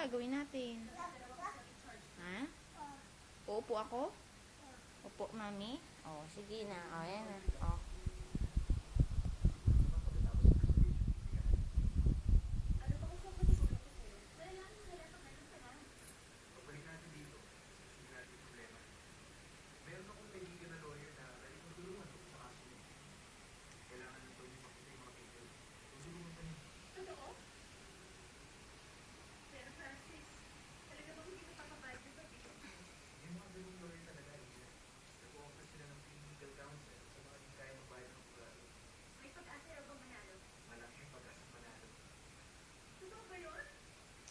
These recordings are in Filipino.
gagawin natin? Ha? Uupo ako? Upo, mami? Oh, sige na. Oh, yan na. Oh.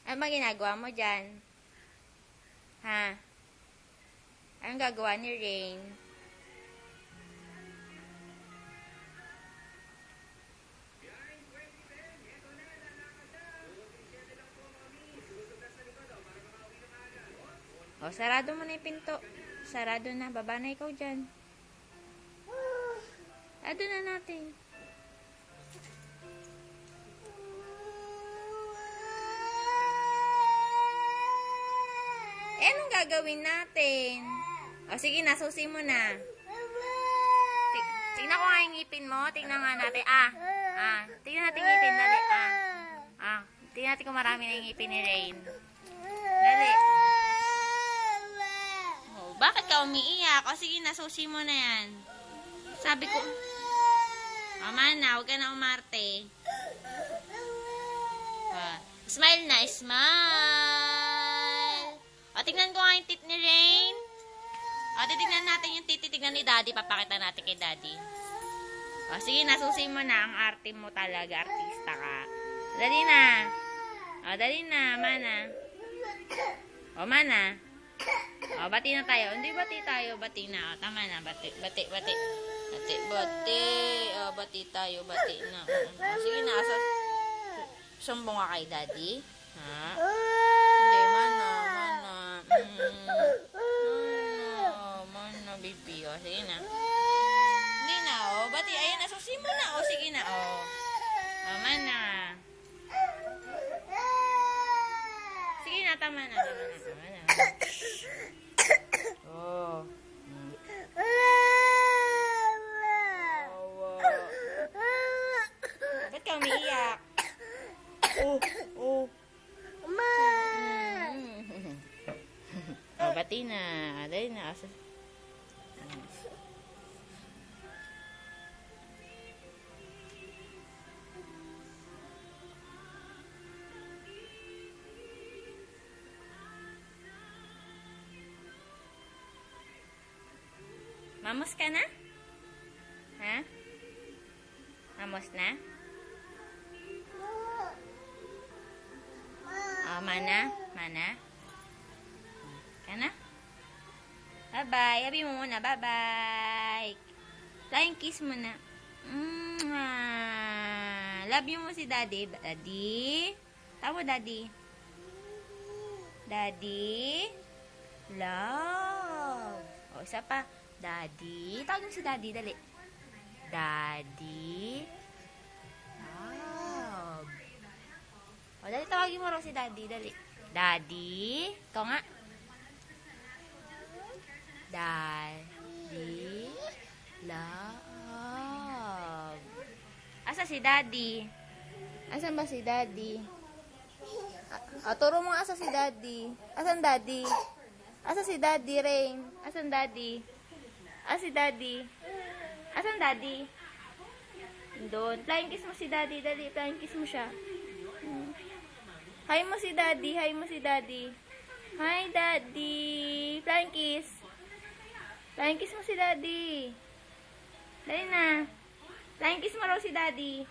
Ano ba ginagawa mo dyan? Ha? Anong gagawa ni Rain? O, sarado mo na yung pinto. Sarado na. Baba na ikaw dyan. Sarado na natin. Eh, anong gagawin natin? O, sige na, susi mo na. Tingnan ko nga yung ngipin mo. Tingnan nga natin. Tingnan natin yung ngipin. Dali. Tingnan natin kung marami na yung ngipin ni Rain. Dali. Oh, bakit ka umiiyak? O, sige na, susi mo na yan. Sabi ko. Na, huwag ka na umarte. Smile na, smile. O, tignan ko nga yung tit ni Rain. O, titignan natin yung tit. Titignan ni Daddy. Papakita natin kay Daddy. O, sige, nasusi mo na. Ang arte mo talaga. Artista ka. Dali na. O, dali na. Mana. O, mana. O, bati na tayo. Hindi, bati tayo. Bati na. O, tama na. Bati. O, bati tayo. Bati na. O, sige na. Sumbong ka kay Daddy. Ha? Hindi, mana. Baby, o, sige na. Hindi na, o, bati, ayun na, susi mo na, o, sige na, o. Tama na. Sige na, tama na. O. Ba't ka umiiyak? O. O, bati na. Dali na, Mamos ka na? Ha? Mamos na? Oh, mana? Ka na? Bye-bye. Happy mo muna. Bye-bye. Flying kiss mo na. Love you mo si Daddy. Daddy? Tawa, Daddy. Daddy? Love. O, isa pa. Daddy. Tawag mo si Daddy. Dali. Daddy. Love. O, dali. Tawagin mo raw si Daddy. Dali. Daddy. Ikaw nga. Daddy. Love. Asa si Daddy? Asan ba si Daddy? Turo mo asa si Daddy. Asan Daddy? Asa si Daddy, Rain? Asan Daddy? Si Daddy. Asan Daddy? Doon. Flying kiss mo si Daddy. Dali, flying kiss mo siya. Hi mo si Daddy. Hi mo si Daddy. Hi, Daddy. Flying kiss. Flying kiss mo si Daddy. Dali na. Flying kiss mo raw si Daddy.